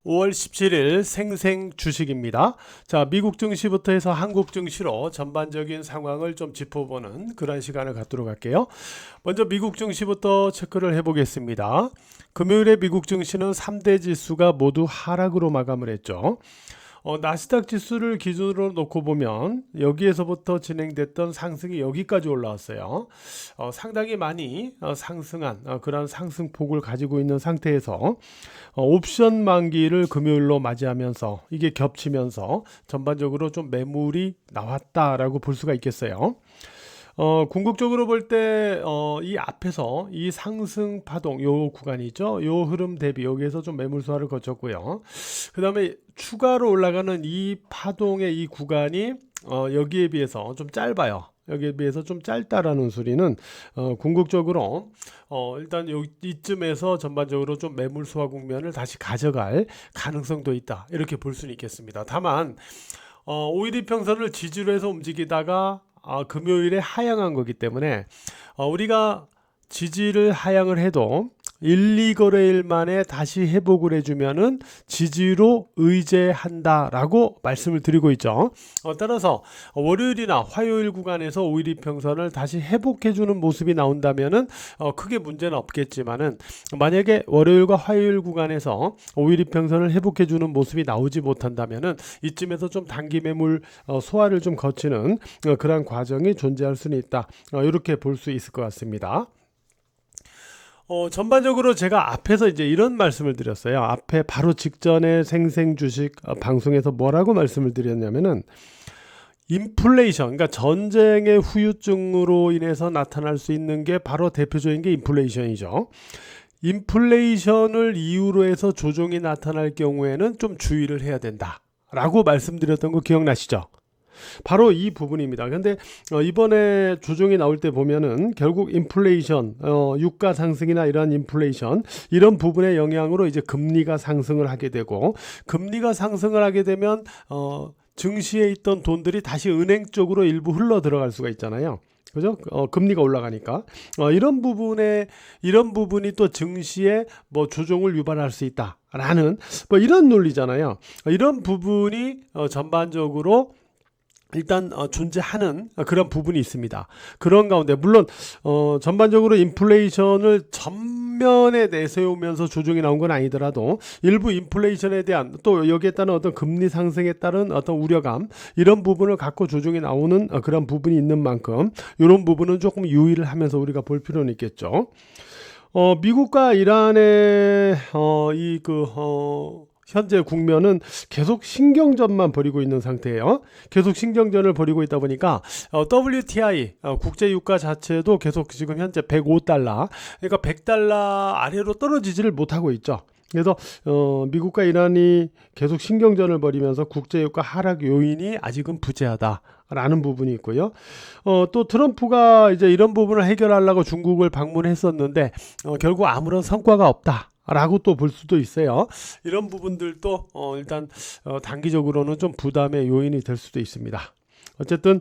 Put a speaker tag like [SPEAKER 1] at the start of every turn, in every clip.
[SPEAKER 1] 5월 17일 생생 주식입니다. 자, 미국 증시부터 해서 한국 증시로 전반적인 상황을 좀 짚어보는 그런 시간을 갖도록 할게요. 먼저 미국 증시부터 체크를 해보겠습니다. 금요일에 미국 증시는 3대 지수가 모두 하락으로 마감을 했죠. 나스닥 지수를 기준으로 놓고 보면 여기에서부터 진행됐던 상승이 여기까지 올라왔어요. 상당히 많이 상승한 그런 상승폭을 가지고 있는 상태에서 옵션 만기를 금요일로 맞이하면서 이게 겹치면서 전반적으로 좀 매물이 나왔다라고 볼 수가 있겠어요. 궁극적으로 볼 때 이 앞에서 이 상승 파동 요 구간이죠. 요 흐름 대비 여기에서 좀 매물 소화를 거쳤고요. 그 다음에 추가로 올라가는 이 파동의 이 구간이 여기에 비해서 좀 짧아요. 여기에 비해서 좀 짧다라는 소리는 궁극적으로 일단 이쯤에서 전반적으로 좀 매물 소화 국면을 다시 가져갈 가능성도 있다. 이렇게 볼 수는 있겠습니다. 다만 5일 이평선을 지지로 해서 움직이다가 금요일에 하향한 거기 때문에 우리가 지지를 하향을 해도 1, 2거래일 만에 다시 회복을 해주면은 지지로 의제한다라고 말씀을 드리고 있죠. 따라서 월요일이나 화요일 구간에서 5일 이평선을 다시 회복해주는 모습이 나온다면은 크게 문제는 없겠지만은 만약에 월요일과 화요일 구간에서 5일 이평선을 회복해주는 모습이 나오지 못한다면은 이쯤에서 좀 단기 매물 소화를 좀 거치는 그런 과정이 존재할 수는 있다. 이렇게 볼 수 있을 것 같습니다. 전반적으로 제가 앞에서 이제 이런 말씀을 드렸어요. 앞에 바로 직전에 생생 주식 방송에서 뭐라고 말씀을 드렸냐면은 인플레이션, 그러니까 전쟁의 후유증으로 인해서 나타날 수 있는 게 바로 대표적인 게 인플레이션이죠. 인플레이션을 이유로 해서 조정이 나타날 경우에는 좀 주의를 해야 된다라고 말씀드렸던 거 기억나시죠? 바로 이 부분입니다. 근데 이번에 조정이 나올 때 보면은 결국 인플레이션, 유가 상승이나 이런 인플레이션 이런 부분의 영향으로 이제 금리가 상승을 하게 되고 금리가 상승을 하게 되면 증시에 있던 돈들이 다시 은행 쪽으로 일부 흘러 들어갈 수가 있잖아요. 그죠? 금리가 올라가니까 이런 부분이 또 증시에 뭐 조정을 유발할 수 있다라는 뭐 이런 논리잖아요. 이런 부분이 전반적으로 일단 존재하는 그런 부분이 있습니다. 그런 가운데 물론 전반적으로 인플레이션을 전면에 내세우면서 조정이 나온 건 아니더라도 일부 인플레이션에 대한 또 여기에 따른 어떤 금리 상승에 따른 어떤 우려감 이런 부분을 갖고 조정이 나오는 그런 부분이 있는 만큼 이런 부분은 조금 유의를 하면서 우리가 볼 필요는 있겠죠. 미국과 이란의 현재 국면은 계속 신경전만 벌이고 있는 상태예요. 계속 신경전을 벌이고 있다 보니까 WTI 국제유가 자체도 계속 지금 현재 105달러, 그러니까 100달러 아래로 떨어지지를 못하고 있죠. 그래서 미국과 이란이 계속 신경전을 벌이면서 국제유가 하락 요인이 아직은 부재하다라는 부분이 있고요. 또 트럼프가 이제 이런 부분을 해결하려고 중국을 방문했었는데 결국 아무런 성과가 없다. 라고 또 볼 수도 있어요. 이런 부분들도 일단 단기적으로는 좀 부담의 요인이 될 수도 있습니다. 어쨌든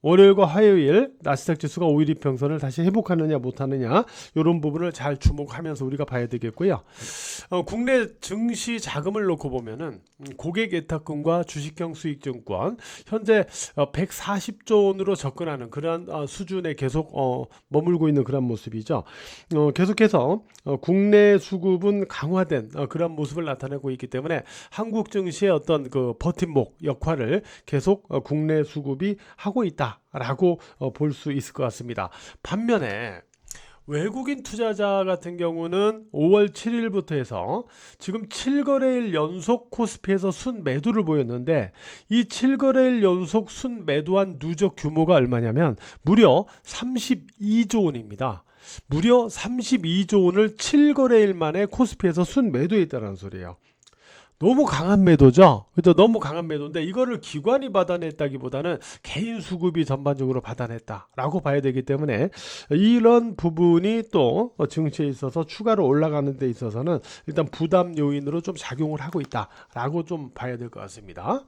[SPEAKER 1] 월요일과 화요일 나스닥 지수가 5일 이평선을 다시 회복하느냐 못하느냐 이런 부분을 잘 주목하면서 우리가 봐야 되겠고요. 국내 증시 자금을 놓고 보면은 고객 예탁금과 주식형 수익증권 현재 140조 원으로 접근하는 그런 수준에 계속 머물고 있는 그런 모습이죠. 계속해서 국내 수급은 강화된 그런 모습을 나타내고 있기 때문에 한국 증시의 어떤 그 버팀목 역할을 계속 국내 수급이 하고 있다라고 볼 수 있을 것 같습니다. 반면에 외국인 투자자 같은 경우는 5월 7일부터 해서 지금 7거래일 연속 코스피에서 순매도를 보였는데 이 7거래일 연속 순매도한 누적 규모가 얼마냐면 무려 32조 원입니다. 무려 32조 원을 7거래일 만에 코스피에서 순매도했다는 소리예요. 너무 강한 매도죠. 그죠? 너무 강한 매도인데 이거를 기관이 받아냈다기보다는 개인 수급이 전반적으로 받아냈다라고 봐야 되기 때문에 이런 부분이 또 증시에 있어서 추가로 올라가는 데 있어서는 일단 부담 요인으로 좀 작용을 하고 있다라고 좀 봐야 될 것 같습니다.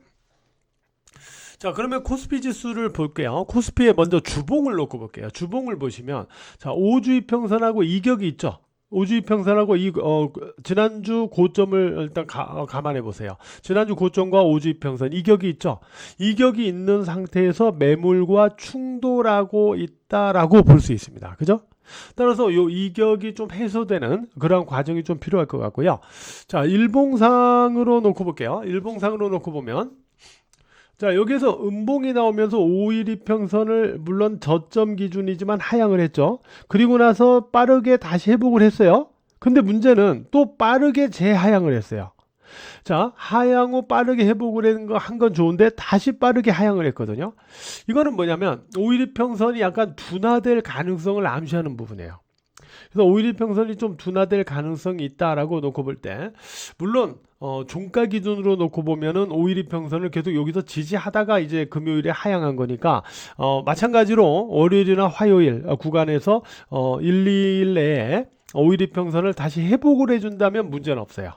[SPEAKER 1] 자, 그러면 코스피 지수를 볼게요. 코스피에 먼저 주봉을 놓고 볼게요. 주봉을 보시면 자, 5주 이평선하고 이격이 있죠. 5주이평선하고 지난주 고점을 일단 감안해 보세요. 지난주 고점과 5주이평선 이격이 있죠. 이격이 있는 상태에서 매물과 충돌하고 있다라고 볼 수 있습니다. 그죠? 따라서 요 이격이 좀 해소되는 그런 과정이 좀 필요할 것 같고요. 자, 일봉상으로 놓고 볼게요. 일봉상으로 놓고 보면 자, 여기에서 음봉이 나오면서 5일 이평선을 물론 저점 기준이지만 하향을 했죠. 그리고 나서 빠르게 다시 회복을 했어요. 근데 문제는 또 빠르게 재하향을 했어요. 자, 하향 후 빠르게 회복을 한 건 좋은데 다시 빠르게 하향을 했거든요. 이거는 뭐냐면 5일 이평선이 약간 둔화될 가능성을 암시하는 부분이에요. 그래서 5일 이평선이 좀 둔화될 가능성이 있다라고 놓고 볼 때, 물론 종가 기준으로 놓고 보면은 5일 이평선을 계속 여기서 지지하다가 이제 금요일에 하향한 거니까 마찬가지로 월요일이나 화요일 구간에서 1, 2일 내에 5일 이평선을 다시 회복을 해준다면 문제는 없어요.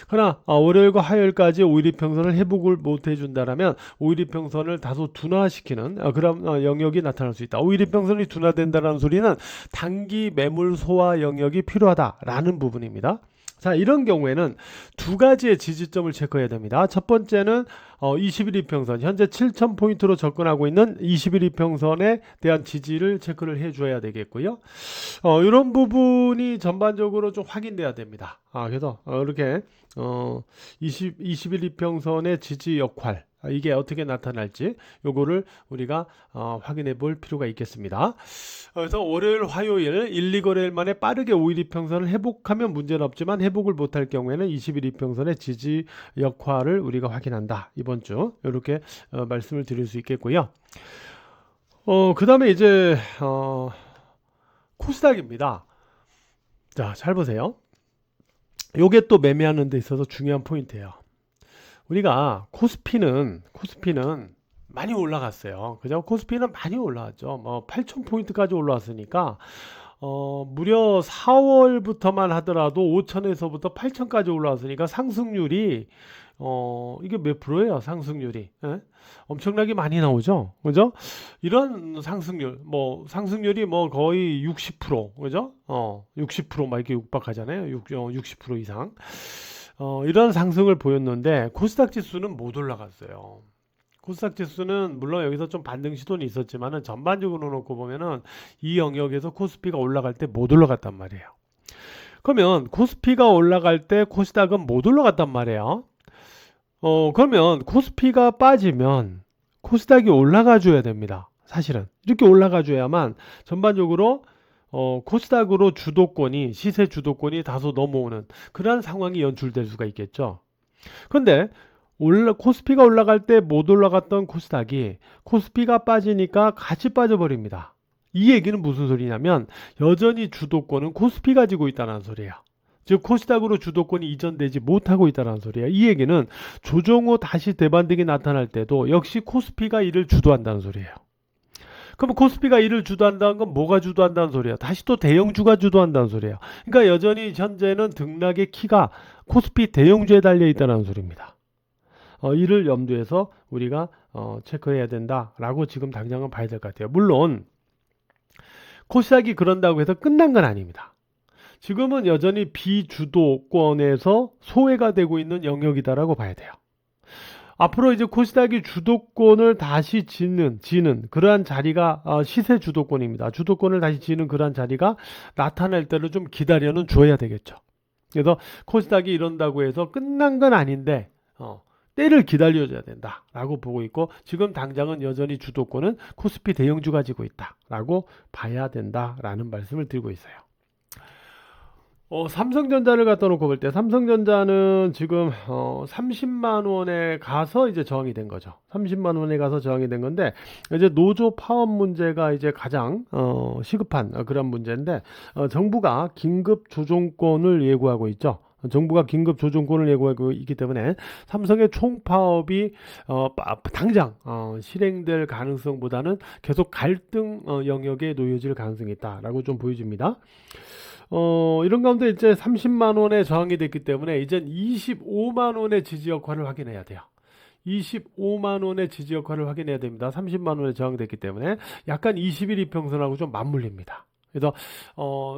[SPEAKER 1] 그러나 월요일과 화요일까지 5일 이평선을 회복을 못 해준다면 5일 이평선을 다소 둔화시키는 그런 영역이 나타날 수 있다. 5일 이평선이 둔화된다는 소리는 단기 매물 소화 영역이 필요하다라는 부분입니다. 자, 이런 경우에는 두 가지의 지지점을 체크해야 됩니다. 첫 번째는 21 이평선, 현재 7,000포인트로 접근하고 있는 21 이평선에 대한 지지를 체크를 해줘야 되겠고요. 이런 부분이 전반적으로 좀 확인돼야 됩니다. 그래서 이렇게 21 이평선의 지지 역할, 이게 어떻게 나타날지 요거를 우리가 확인해 볼 필요가 있겠습니다. 그래서 월요일, 화요일 1, 2거래일 만에 빠르게 5일 이평선을 회복하면 문제는 없지만 회복을 못할 경우에는 21 이평선의 지지 역할을 우리가 확인한다. 이번 주 이렇게 말씀을 드릴 수 있겠고요. 그 다음에 이제 코스닥입니다. 자, 잘 보세요. 요게 또 매매하는 데 있어서 중요한 포인트예요. 우리가 코스피는 많이 올라갔어요. 그죠? 코스피는 많이 올라왔죠. 뭐 8,000포인트까지 올라왔으니까 무려 4월부터만 하더라도 5,000에서부터 8,000까지 올라왔으니까 상승률이 이게 몇 프로예요? 상승률이 엄청나게 많이 나오죠. 그죠? 이런 상승률이 뭐 거의 60%, 그죠? 60%막 이렇게 육박하잖아요. 60% 이상. 이런 상승을 보였는데 코스닥 지수는 못 올라갔어요. 코스닥 지수는 물론 여기서 좀 반등 시도는 있었지만은 전반적으로 놓고 보면은 이 영역에서 코스피가 올라갈 때 못 올라갔단 말이에요. 그러면 코스피가 올라갈 때 코스닥은 못 올라갔단 말이에요. 그러면 코스피가 빠지면 코스닥이 올라가 줘야 됩니다. 사실은 이렇게 올라가 줘야만 전반적으로 코스닥으로 시세 주도권이 다소 넘어오는 그런 상황이 연출될 수가 있겠죠. 그런데 코스피가 올라갈 때 못 올라갔던 코스닥이 코스피가 빠지니까 같이 빠져버립니다. 이 얘기는 무슨 소리냐면 여전히 주도권은 코스피가 지고 있다는 소리예요. 즉 코스닥으로 주도권이 이전되지 못하고 있다는 소리예요. 이 얘기는 조정 후 다시 대반등이 나타날 때도 역시 코스피가 이를 주도한다는 소리예요. 그럼 코스피가 이를 주도한다는 건 뭐가 주도한다는 소리예요? 다시 또 대형주가 주도한다는 소리예요. 그러니까 여전히 현재는 등락의 키가 코스피 대형주에 달려 있다는 소리입니다. 이를 염두에서 우리가 체크해야 된다라고 지금 당장은 봐야 될 것 같아요. 물론 코스닥이 그런다고 해서 끝난 건 아닙니다. 지금은 여전히 비주도권에서 소외가 되고 있는 영역이다라고 봐야 돼요. 앞으로 이제 코스닥이 주도권을 다시 지는 그러한 자리가 시세 주도권입니다. 주도권을 다시 지는 그러한 자리가 나타날 때를 좀 기다려는 줘야 되겠죠. 그래서 코스닥이 이런다고 해서 끝난 건 아닌데 때를 기다려줘야 된다라고 보고 있고 지금 당장은 여전히 주도권은 코스피 대형주 가지고 있다라고 봐야 된다라는 말씀을 드리고 있어요. 삼성전자를 갖다 놓고 볼 때 삼성전자는 지금 30만 원에 가서 이제 저항이 된 거죠. 30만 원에 가서 저항이 된 건데 이제 노조 파업 문제가 이제 가장 시급한 그런 문제인데 정부가 긴급 조정권을 예고하고 있죠. 정부가 긴급 조정권을 예고하고 있기 때문에 삼성의 총파업이 당장 실행될 가능성보다는 계속 갈등 영역에 놓여질 가능성이 있다라고 좀 보여집니다. 이런 가운데 이제 30만 원에 저항이 됐기 때문에 이젠 25만 원의 지지 역할을 확인해야 돼요. 25만 원의 지지 역할을 확인해야 됩니다. 30만 원에 저항됐기 때문에 약간 21 이평선하고 좀 맞물립니다. 그래서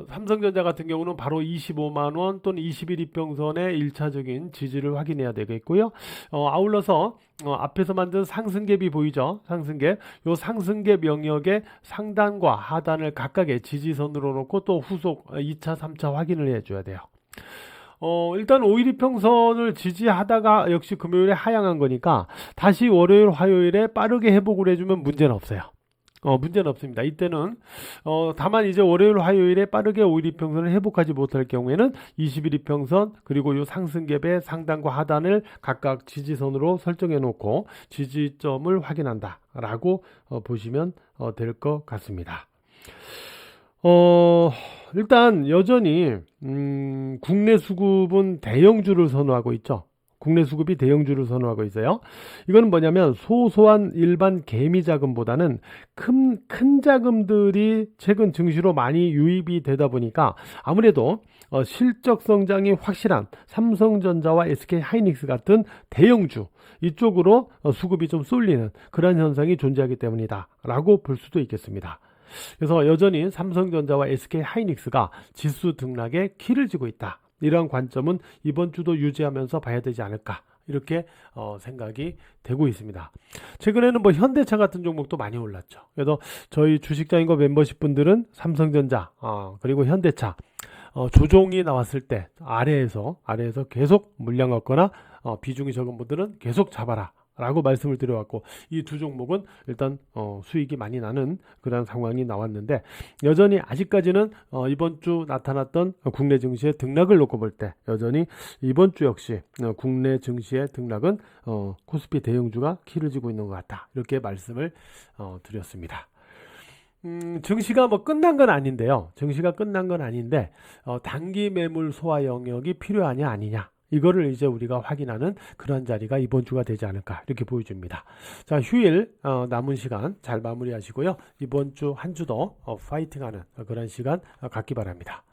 [SPEAKER 1] 삼성전자 같은 경우는 바로 25만 원 또는 21 이평선의 1차적인 지지를 확인해야 되겠고요. 아울러서 앞에서 만든 상승갭이 보이죠? 상승갭. 요 상승갭 영역의 상단과 하단을 각각의 지지선으로 놓고 또 후속 2차, 3차 확인을 해줘야 돼요. 일단 5일 이평선을 지지하다가 역시 금요일에 하향한 거니까 다시 월요일, 화요일에 빠르게 회복을 해주면 문제는 없어요. 문제는 없습니다. 이때는 다만 이제 월요일, 화요일에 빠르게 5일 이평선을 회복하지 못할 경우에는 20일 이평선 그리고 이 상승갭의 상단과 하단을 각각 지지선으로 설정해 놓고 지지점을 확인한다라고 보시면 될 것 같습니다. 일단 여전히 국내 수급은 대형주를 선호하고 있죠. 국내 수급이 대형주를 선호하고 있어요. 이거는 뭐냐면 소소한 일반 개미 자금보다는 큰 자금들이 최근 증시로 많이 유입이 되다 보니까 아무래도 실적 성장이 확실한 삼성전자와 SK하이닉스 같은 대형주 이쪽으로 수급이 좀 쏠리는 그런 현상이 존재하기 때문이다 라고 볼 수도 있겠습니다. 그래서 여전히 삼성전자와 SK하이닉스가 지수 등락에 키를 쥐고 있다. 이러한 관점은 이번 주도 유지하면서 봐야 되지 않을까 이렇게 생각이 되고 있습니다. 최근에는 뭐 현대차 같은 종목도 많이 올랐죠. 그래서 저희 주식장인거 멤버십 분들은 삼성전자 그리고 현대차 조종이 나왔을 때 아래에서 계속 물량 얻거나 비중이 적은 분들은 계속 잡아라 라고 말씀을 드려왔고 이 두 종목은 일단 수익이 많이 나는 그런 상황이 나왔는데 여전히 아직까지는 이번 주 나타났던 국내 증시의 등락을 놓고 볼 때 여전히 이번 주 역시 국내 증시의 등락은 코스피 대형주가 키를 쥐고 있는 것 같다 이렇게 말씀을 드렸습니다. 증시가 뭐 끝난 건 아닌데요. 증시가 끝난 건 아닌데 단기 매물 소화 영역이 필요하냐 아니냐 이거를 이제 우리가 확인하는 그런 자리가 이번 주가 되지 않을까 이렇게 보여줍니다. 자, 휴일 남은 시간 잘 마무리하시고요. 이번 주 한 주도 파이팅하는 그런 시간 갖기 바랍니다.